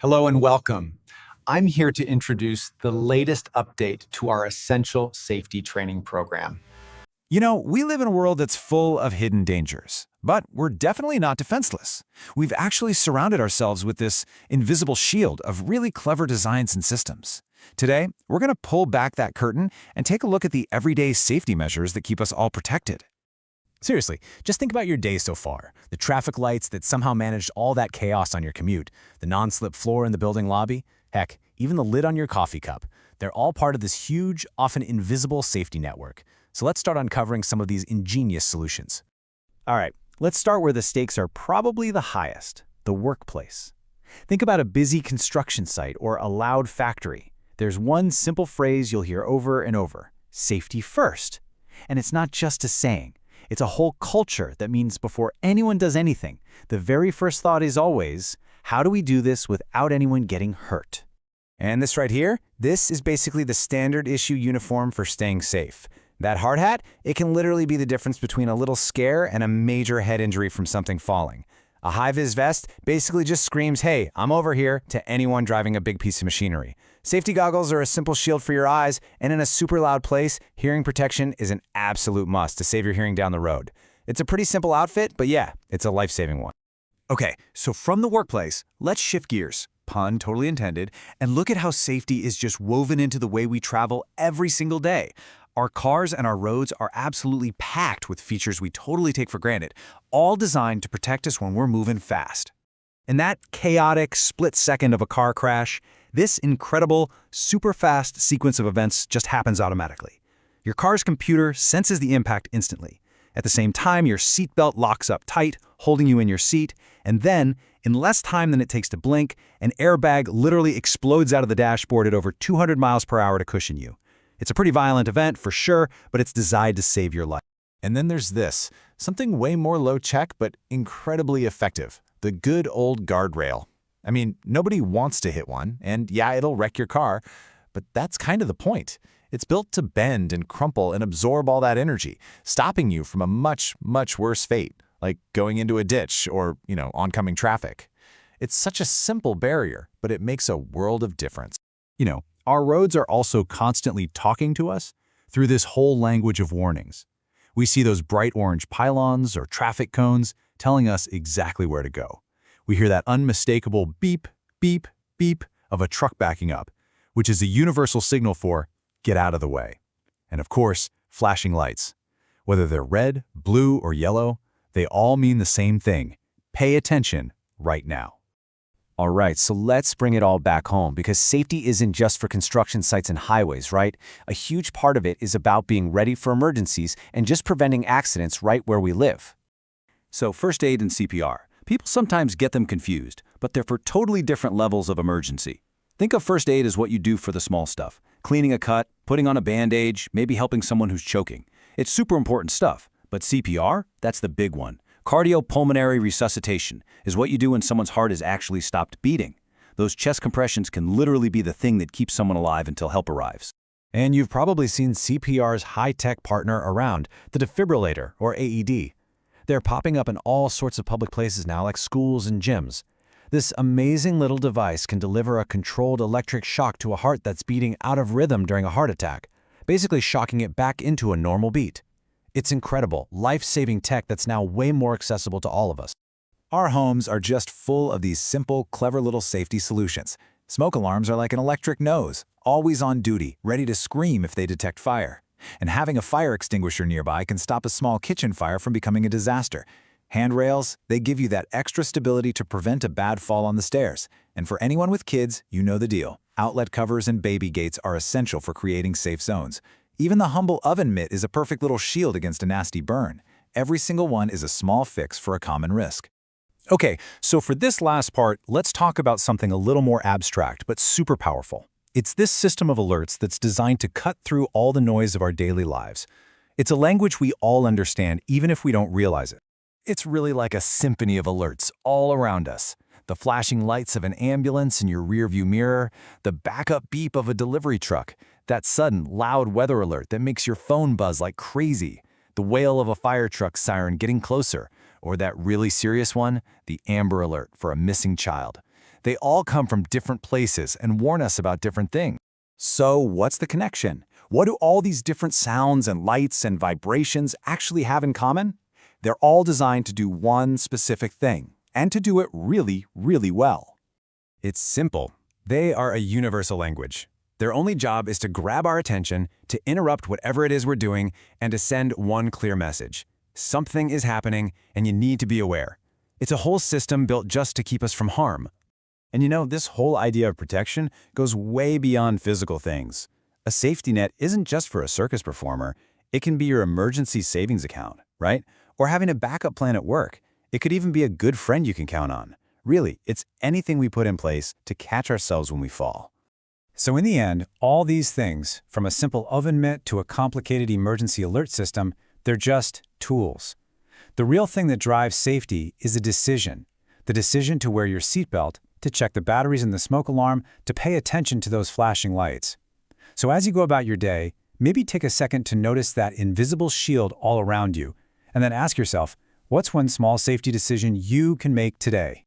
Hello and welcome. I'm here to introduce the latest update to our essential safety training program. We live in a world that's full of hidden dangers, but we're definitely not defenseless. We've actually surrounded ourselves with this invisible shield of really clever designs and systems. Today, we're going to pull back that curtain and take a look at the everyday safety measures that keep us all protected. Seriously, just think about your day so far. The traffic lights that somehow managed all that chaos on your commute, the non-slip floor in the building lobby, heck, even the lid on your coffee cup. They're all part of this huge, often invisible safety network. So let's start uncovering some of these ingenious solutions. All right, let's start where the stakes are probably the highest, the workplace. Think about a busy construction site or a loud factory. There's one simple phrase you'll hear over and over: safety first. And it's not just a saying. It's a whole culture that means before anyone does anything, the very first thought is always, how do we do this without anyone getting hurt? And this right here, this is basically the standard issue uniform for staying safe. That hard hat, it can literally be the difference between a little scare and a major head injury from something falling. A high-vis vest basically just screams, "Hey, I'm over here," to anyone driving a big piece of machinery. Safety goggles are a simple shield for your eyes, and in a super loud place, hearing protection is an absolute must to save your hearing down the road. It's a pretty simple outfit, but yeah, it's a life-saving one. Okay, so from the workplace, let's shift gears, pun totally intended, and look at how safety is just woven into the way we travel every single day. Our cars and our roads are absolutely packed with features we totally take for granted, all designed to protect us when we're moving fast. In that chaotic split second of a car crash, this incredible, super fast sequence of events just happens automatically. Your car's computer senses the impact instantly. At the same time, your seatbelt locks up tight, holding you in your seat, and then, in less time than it takes to blink, an airbag literally explodes out of the dashboard at over 200 miles per hour to cushion you. It's a pretty violent event for sure, but it's designed to save your life. And then there's this, something way more low-tech but incredibly effective, the good old guardrail. I mean, nobody wants to hit one, and yeah, it'll wreck your car, but that's kind of the point. It's built to bend and crumple and absorb all that energy, stopping you from a much, much worse fate, like going into a ditch or, oncoming traffic. It's such a simple barrier, but it makes a world of difference. Our roads are also constantly talking to us through this whole language of warnings. We see those bright orange pylons or traffic cones telling us exactly where to go. We hear that unmistakable beep, beep, beep of a truck backing up, which is a universal signal for get out of the way. And of course, flashing lights. Whether they're red, blue, or yellow, they all mean the same thing. Pay attention right now. All right, so let's bring it all back home, because safety isn't just for construction sites and highways, right? A huge part of it is about being ready for emergencies and just preventing accidents right where we live. So first aid and CPR. People sometimes get them confused, but they're for totally different levels of emergency. Think of first aid as what you do for the small stuff. Cleaning a cut, putting on a bandage, maybe helping someone who's choking. It's super important stuff, but CPR, that's the big one. Cardiopulmonary resuscitation is what you do when someone's heart has actually stopped beating. Those chest compressions can literally be the thing that keeps someone alive until help arrives. And you've probably seen CPR's high-tech partner around, the defibrillator, or AED. They're popping up in all sorts of public places now, like schools and gyms. This amazing little device can deliver a controlled electric shock to a heart that's beating out of rhythm during a heart attack, basically shocking it back into a normal beat. It's incredible, life-saving tech that's now way more accessible to all of us. Our homes are just full of these simple, clever little safety solutions. Smoke alarms are like an electric nose, always on duty, ready to scream if they detect fire. And having a fire extinguisher nearby can stop a small kitchen fire from becoming a disaster. Handrails, they give you that extra stability to prevent a bad fall on the stairs. And for anyone with kids, you know the deal. Outlet covers and baby gates are essential for creating safe zones. Even the humble oven mitt is a perfect little shield against a nasty burn. Every single one is a small fix for a common risk. Okay, so for this last part, let's talk about something a little more abstract but super powerful. It's this system of alerts that's designed to cut through all the noise of our daily lives. It's a language we all understand, even if we don't realize it. It's really like a symphony of alerts all around us. The flashing lights of an ambulance in your rearview mirror, the backup beep of a delivery truck, that sudden, loud weather alert that makes your phone buzz like crazy, the wail of a fire truck siren getting closer, or that really serious one, the Amber Alert for a missing child. They all come from different places and warn us about different things. So what's the connection? What do all these different sounds and lights and vibrations actually have in common? They're all designed to do one specific thing, and to do it really, really well. It's simple. They are a universal language. Their only job is to grab our attention, to interrupt whatever it is we're doing, and to send one clear message. Something is happening, and you need to be aware. It's a whole system built just to keep us from harm. And you know, this whole idea of protection goes way beyond physical things. A safety net isn't just for a circus performer. It can be your emergency savings account, right? Or having a backup plan at work. It could even be a good friend you can count on. Really, it's anything we put in place to catch ourselves when we fall. So in the end, all these things, from a simple oven mitt to a complicated emergency alert system, they're just tools. The real thing that drives safety is a decision. The decision to wear your seatbelt, to check the batteries in the smoke alarm, to pay attention to those flashing lights. So as you go about your day, maybe take a second to notice that invisible shield all around you, and then ask yourself, what's one small safety decision you can make today?